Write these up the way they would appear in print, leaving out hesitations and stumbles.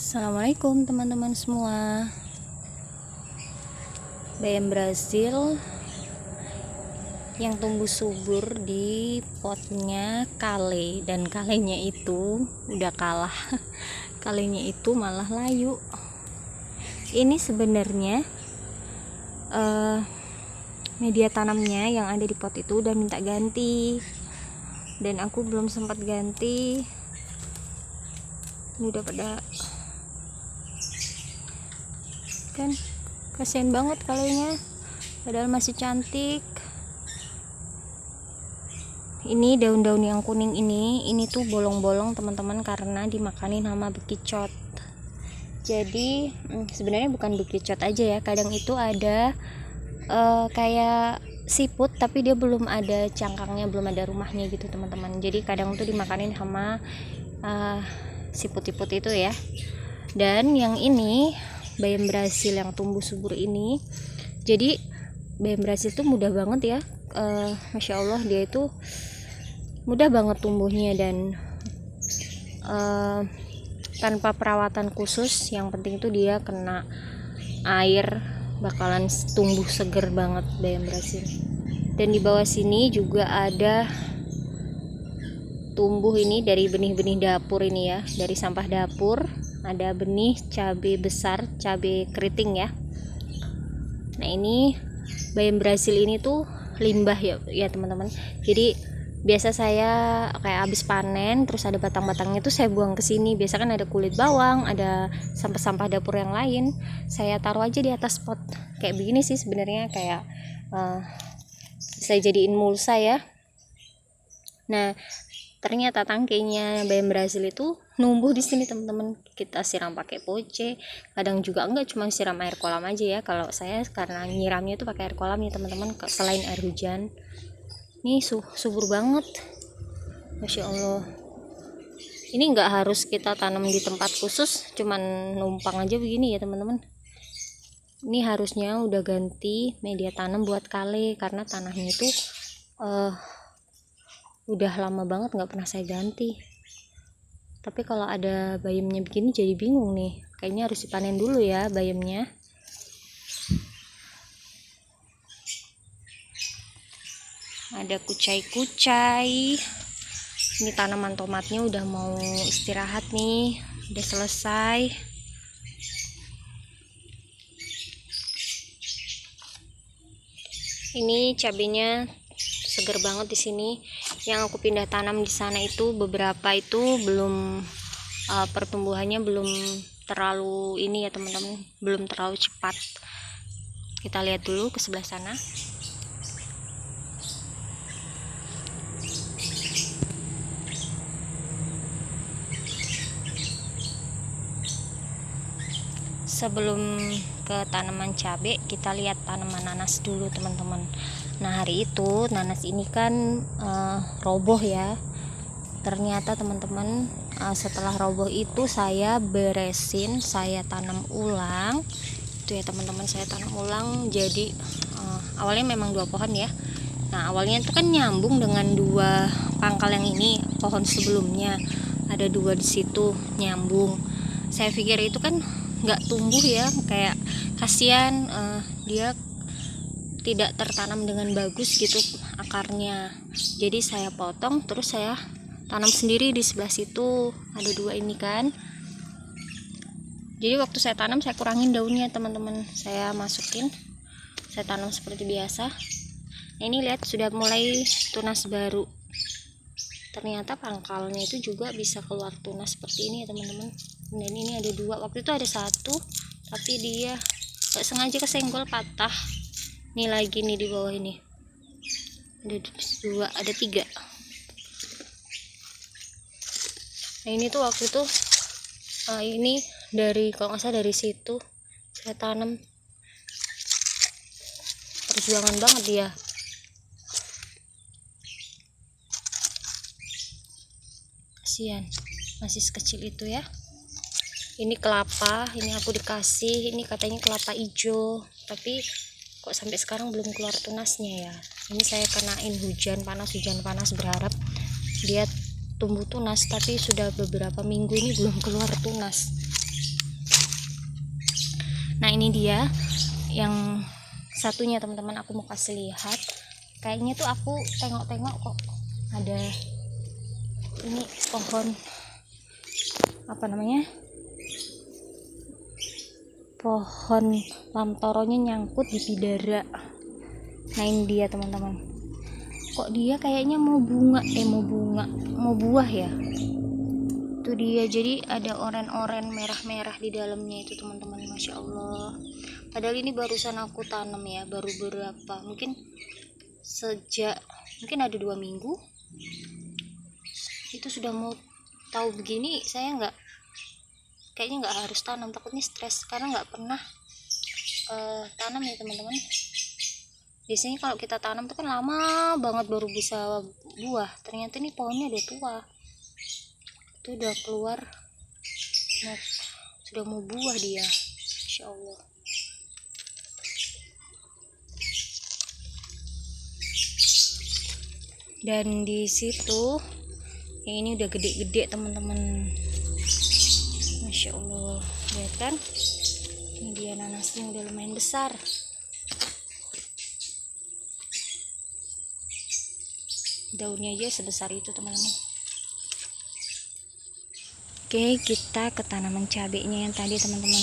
Assalamualaikum teman-teman semua. Bayam Brazil yang tumbuh subur di potnya kale, dan kalenya itu udah kalah. Kalenya itu malah layu. Ini sebenarnya media tanamnya yang ada di pot itu udah minta ganti, dan aku belum sempat ganti. Ini udah pada, kan kasihan banget kalenya, padahal masih cantik. Ini daun-daun yang kuning ini tuh bolong-bolong teman-teman, karena dimakanin sama bekicot. Jadi sebenarnya bukan bekicot aja ya, kadang itu ada kayak siput tapi dia belum ada cangkangnya, belum ada rumahnya gitu teman-teman. Jadi kadang tuh dimakanin sama siput-siput itu ya. Dan yang ini bayam Brazil yang tumbuh subur ini, jadi bayam Brazil tuh mudah banget ya, Masya Allah, dia itu mudah banget tumbuhnya, dan tanpa perawatan khusus. Yang penting tuh dia kena air, bakalan tumbuh seger banget bayam Brazil. Dan di bawah sini juga ada tumbuh ini dari benih-benih dapur ini ya, dari sampah dapur. Ada benih cabai besar, cabai keriting ya. Nah ini bayam Brazil ini tuh limbah ya teman-teman. Jadi biasa saya kayak habis panen terus ada batang-batangnya tuh saya buang ke sini. Biasa kan ada kulit bawang, ada sampah-sampah dapur yang lain, saya taruh aja di atas pot kayak begini sih sebenarnya, kayak saya jadiin mulsa ya. Nah ternyata tangkainya bayam Brazil itu numbuh di sini teman-teman. Kita siram pakai poce, kadang juga enggak, cuma siram air kolam aja ya. Kalau saya karena nyiramnya itu pakai air kolam ya teman-teman, selain air hujan. Ini subur banget, Masya Allah. Ini enggak harus kita tanam di tempat khusus, cuman numpang aja begini ya teman-teman. Ini harusnya udah ganti media tanam buat kale, karena tanahnya itu udah lama banget nggak pernah saya ganti. Tapi kalau ada bayamnya begini jadi bingung nih, kayaknya harus dipanen dulu ya bayamnya. Ada kucai-kucai. Ini tanaman tomatnya udah mau istirahat nih, udah selesai. Ini cabenya seger banget di sini. Yang aku pindah tanam di sana itu beberapa itu belum pertumbuhannya belum terlalu ini ya teman-teman, belum terlalu cepat. Kita lihat dulu ke sebelah sana. Sebelum ke tanaman cabai, kita lihat tanaman nanas dulu teman-teman. Nah hari itu nanas ini kan roboh ya. Ternyata teman-teman, setelah roboh itu saya beresin, saya tanam ulang. Itu ya teman-teman, saya tanam ulang. Jadi awalnya memang 2 pohon ya. Nah awalnya itu kan nyambung dengan 2 pangkal yang ini, pohon sebelumnya ada 2 di situ nyambung. Saya pikir itu kan nggak tumbuh ya, kayak kasihan dia tidak tertanam dengan bagus gitu akarnya. Jadi saya potong, terus saya tanam sendiri di sebelah situ. Ada 2 ini kan. Jadi waktu saya tanam saya kurangin daunnya teman-teman, saya masukin, saya tanam seperti biasa. Nah, ini lihat sudah mulai tunas baru. Ternyata pangkalnya itu juga bisa keluar tunas seperti ini ya teman-teman. Dan ini ada 2, waktu itu ada 1 tapi dia gak sengaja kesenggol patah. Ini lagi nih di bawah ini ada 2, ada 3. Nah ini tuh waktu itu ini dari, kalau nggak salah dari situ saya tanam. Perjuangan banget dia. Kasihan masih sekecil itu ya. Ini kelapa, ini aku dikasih, ini katanya kelapa hijau, tapi kok sampai sekarang belum keluar tunasnya ya. Ini saya kenain hujan panas berharap dia tumbuh tunas, tapi sudah beberapa minggu ini belum keluar tunas. Nah ini dia yang satunya teman-teman, aku mau kasih lihat. Kayaknya tuh aku tengok-tengok kok ada ini pohon apa namanya, pohon lamtoronya nyangkut di bidara. Nah ini dia teman-teman, kok dia kayaknya mau bunga, mau buah ya. Itu dia, jadi ada oren-oren merah-merah di dalamnya itu teman-teman. Masya Allah, padahal ini barusan aku tanam ya, baru berapa, mungkin ada 2 minggu itu sudah mau tahu begini. Saya kayaknya nggak harus tanam, takutnya stres karena nggak pernah tanam ya teman-teman. Biasanya kalau kita tanam tuh kan lama banget baru bisa buah. Ternyata ini pohonnya udah tua, itu udah keluar, sudah mau buah dia. Insya Allah. Dan di situ yang ini udah gede-gede teman-teman. Masya Allah, lihat kan, ini dia nanasnya udah lumayan besar. Daunnya aja sebesar itu teman-teman. Oke, kita ke tanaman cabenya yang tadi teman-teman.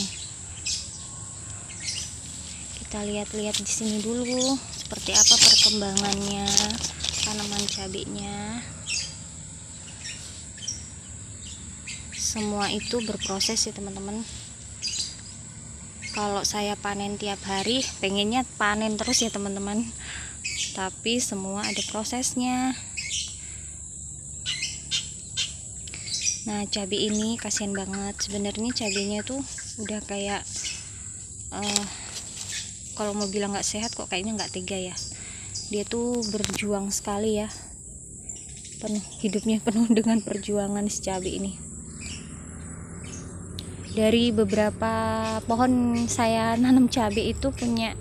Kita lihat-lihat di sini dulu seperti apa perkembangannya tanaman cabenya. Semua itu berproses ya teman-teman. Kalau saya panen tiap hari, pengennya panen terus ya teman-teman, tapi semua ada prosesnya. Nah cabai ini kasihan banget sebenarnya. Cabainya tuh udah kayak kalau mau bilang nggak sehat kok kayaknya nggak tega ya. Dia tuh berjuang sekali ya, hidupnya penuh dengan perjuangan si cabai ini. Dari beberapa pohon saya nanam cabai itu punya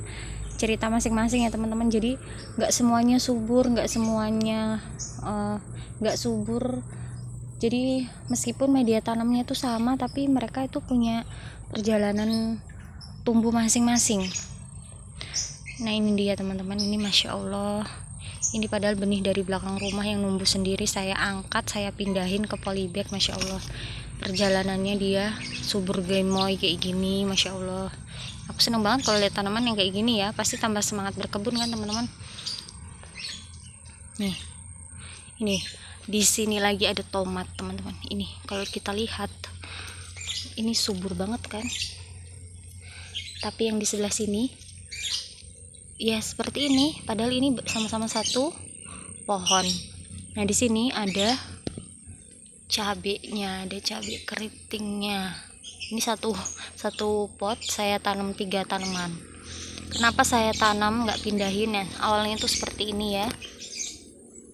cerita masing-masing ya teman-teman. Jadi nggak semuanya subur, nggak semuanya nggak subur. Jadi meskipun media tanamnya itu sama, tapi mereka itu punya perjalanan tumbuh masing-masing. Nah ini dia teman-teman, ini Masya Allah, ini padahal benih dari belakang rumah yang numbuh sendiri, saya angkat, saya pindahin ke polybag. Masya Allah, perjalanannya dia subur gemoy kayak gini. Masya Allah, aku seneng banget kalau lihat tanaman yang kayak gini ya, pasti tambah semangat berkebun kan teman-teman. Nih, ini di sini lagi ada tomat teman-teman. Ini kalau kita lihat ini subur banget kan, tapi yang di sebelah sini ya seperti ini, padahal ini sama-sama satu pohon. Nah di sini ada cabenya, ada cabai keritingnya. Ini satu pot saya tanam 3 tanaman. Kenapa saya tanam nggak pindahin ya? Awalnya tuh seperti ini ya,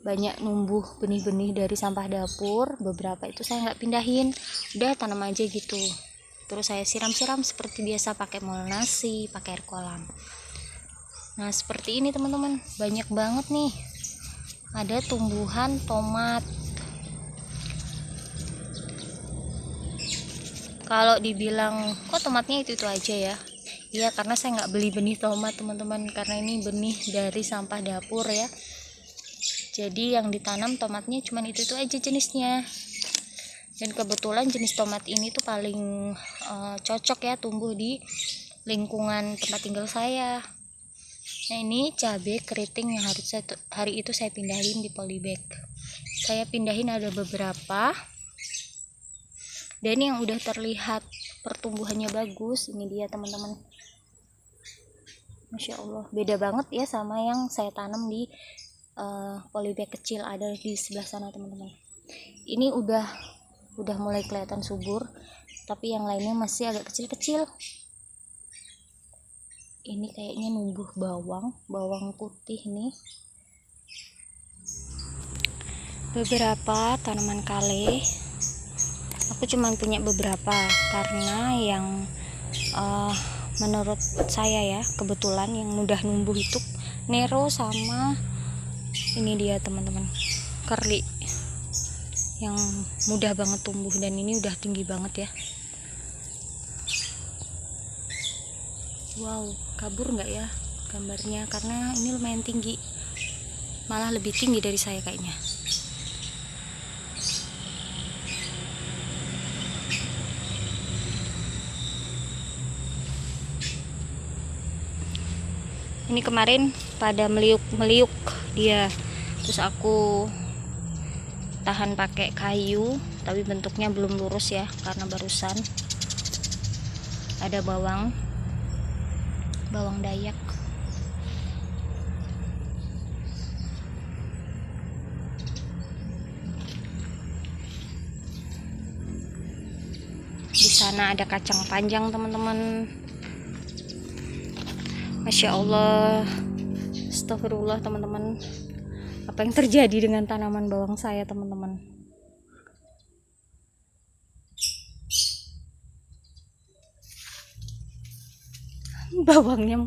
banyak numbuh benih-benih dari sampah dapur. Beberapa itu saya nggak pindahin, udah tanam aja gitu. Terus saya siram-siram seperti biasa pakai molnasi, pakai air kolam. Nah seperti ini teman-teman, banyak banget nih ada tumbuhan tomat. Kalau dibilang kok tomatnya itu aja ya, iya karena saya nggak beli benih tomat teman-teman, karena ini benih dari sampah dapur ya. Jadi yang ditanam tomatnya cuman itu aja jenisnya. Dan kebetulan jenis tomat ini tuh paling cocok ya tumbuh di lingkungan tempat tinggal saya. Nah ini cabai keriting yang hari itu saya pindahin di polybag. Saya pindahin ada beberapa, dan yang udah terlihat pertumbuhannya bagus. Ini dia teman-teman, Masya Allah, beda banget ya sama yang saya tanam di polybag kecil ada di sebelah sana teman-teman. Ini udah mulai kelihatan subur, tapi yang lainnya masih agak kecil-kecil. Ini kayaknya numbuh bawang putih nih. Beberapa tanaman kale aku cuma punya beberapa, karena yang menurut saya ya kebetulan yang mudah numbuh itu Nero sama ini dia teman-teman, Curly, yang mudah banget tumbuh, dan ini udah tinggi banget ya. Wow, kabur nggak ya gambarnya, karena ini lumayan tinggi, malah lebih tinggi dari saya kayaknya. Ini kemarin pada meliuk-meliuk dia, terus aku tahan pakai kayu, tapi bentuknya belum lurus ya, karena barusan ada bawang Dayak. Di sana ada kacang panjang teman-teman. Masya Allah, astagfirullah teman-teman. Apa yang terjadi dengan tanaman bawang saya teman-teman? Bawangnya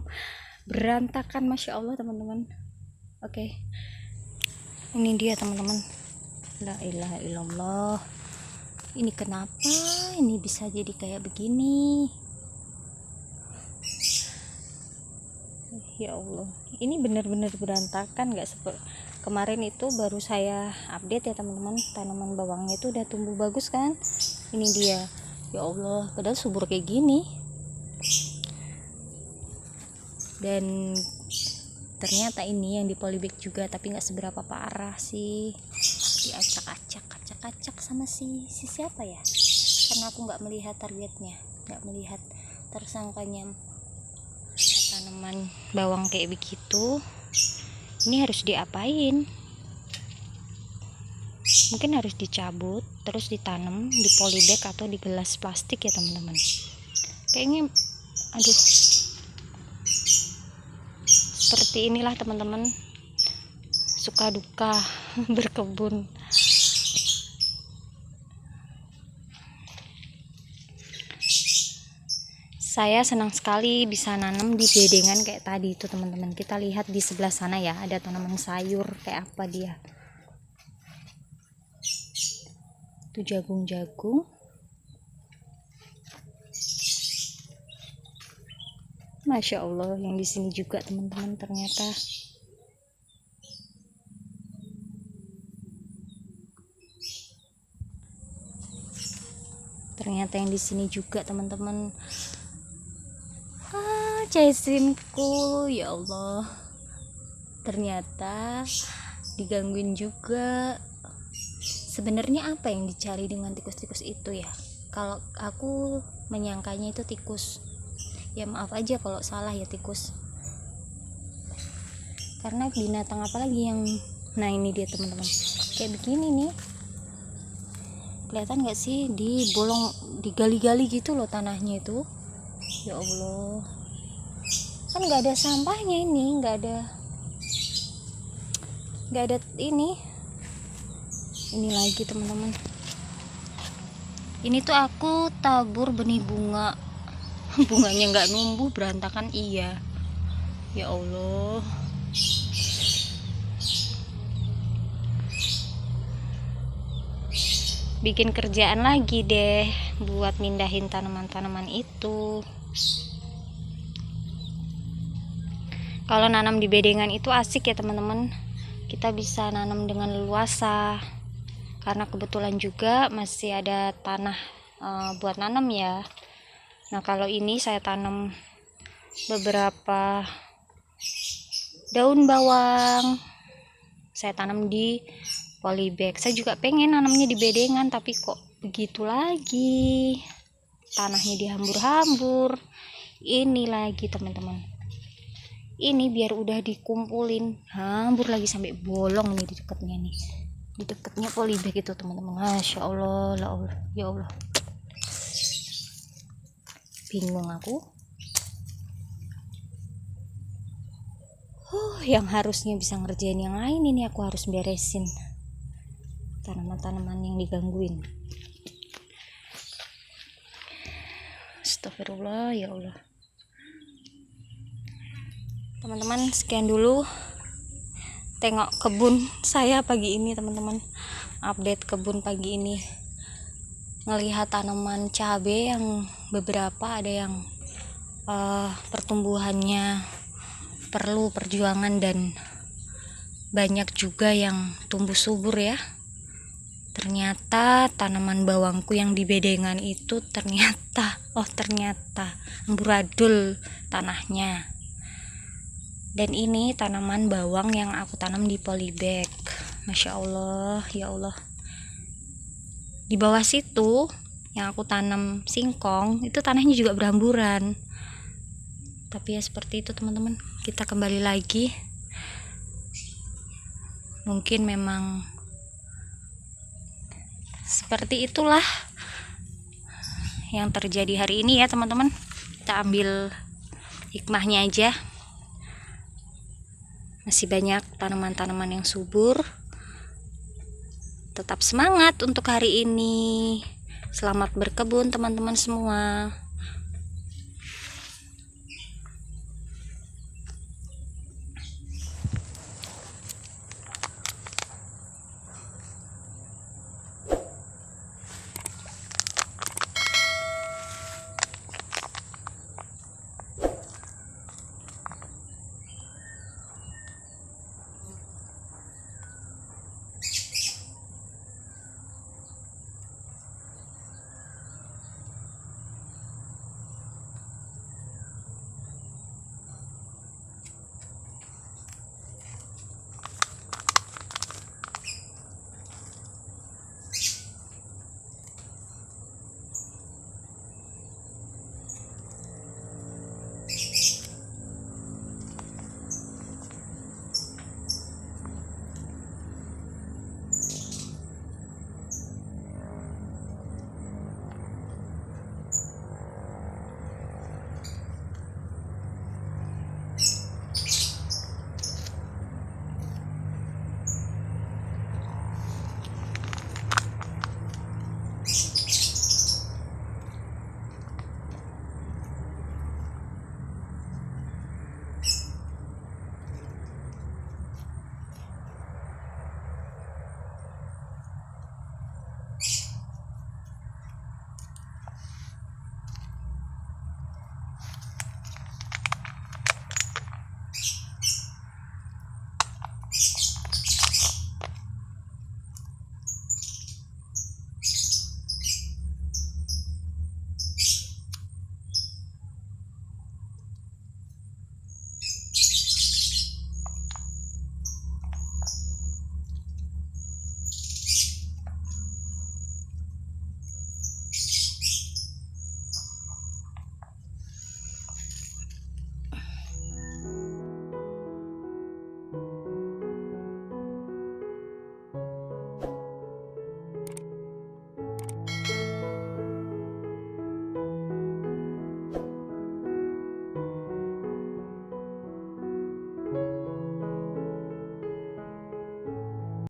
berantakan, Masya Allah teman-teman. Oke, ini dia teman-teman. La ilaha illallah. Ini kenapa ini bisa jadi kayak begini? Ya Allah, ini benar-benar berantakan, nggak seperti kemarin. Itu baru saya update ya teman-teman, tanaman bawangnya itu udah tumbuh bagus kan. Ini dia, ya Allah, padahal subur kayak gini, dan ternyata ini yang di polybag juga, tapi nggak seberapa parah sih. Diacak-acak sama si siapa ya, karena aku nggak melihat targetnya, nggak melihat tersangkanya. Tanaman bawang kayak begitu, ini harus diapain? Mungkin harus dicabut terus ditanam di polybag atau di gelas plastik ya teman-teman. Kayaknya aduh, seperti inilah teman-teman, suka duka berkebun. Saya senang sekali bisa nanam di bedengan kayak tadi itu teman-teman. Kita lihat di sebelah sana ya, ada tanaman sayur kayak apa dia. Itu jagung-jagung. Masya Allah, yang di sini juga teman-teman ternyata. Ternyata yang di sini juga teman-teman. Jasinku, ya Allah, ternyata digangguin juga. Sebenarnya apa yang dicari dengan tikus-tikus itu ya? Kalau aku menyangkanya itu tikus, ya maaf aja kalau salah ya tikus, karena binatang apalagi yang, nah ini dia teman-teman, kayak begini nih, kelihatan nggak sih, di bolong, digali-gali gitu loh tanahnya itu. Ya Allah, kan nggak ada sampahnya ini, nggak ada ini lagi teman-teman. Ini tuh aku tabur benih bunga, bunganya nggak numbuh, berantakan. Iya, ya Allah, bikin kerjaan lagi deh buat mindahin tanaman-tanaman itu. Kalau nanam di bedengan itu asik ya teman-teman, kita bisa nanam dengan leluasa, karena kebetulan juga masih ada tanah buat nanam ya. Nah kalau ini saya tanam beberapa daun bawang, saya tanam di polybag. Saya juga pengen nanamnya di bedengan, tapi kok begitu lagi, tanahnya dihambur-hambur. Ini lagi teman-teman, ini biar udah dikumpulin, hambur lagi sampai bolong nih di dekatnya nih, di dekatnya polybag itu teman-teman. Masya Allah, la Allah, ya Allah, bingung aku. Yang harusnya bisa ngerjain yang lain, ini aku harus beresin tanaman-tanaman yang digangguin. Astagfirullah, ya Allah. Teman-teman, sekian dulu tengok kebun saya pagi ini teman-teman, update kebun pagi ini, ngelihat tanaman cabai yang beberapa ada yang pertumbuhannya perlu perjuangan dan banyak juga yang tumbuh subur ya. Ternyata tanaman bawangku yang di bedengan itu ternyata amburadul tanahnya. Dan ini tanaman bawang yang aku tanam di polybag. Masya Allah, ya Allah. Di bawah situ yang aku tanam singkong itu tanahnya juga berhamburan. Tapi ya seperti itu teman-teman, kita kembali lagi. Mungkin memang seperti itulah yang terjadi hari ini ya teman-teman. Kita ambil hikmahnya aja. Masih banyak tanaman-tanaman yang subur. Tetap semangat untuk hari ini. Selamat berkebun teman-teman semua.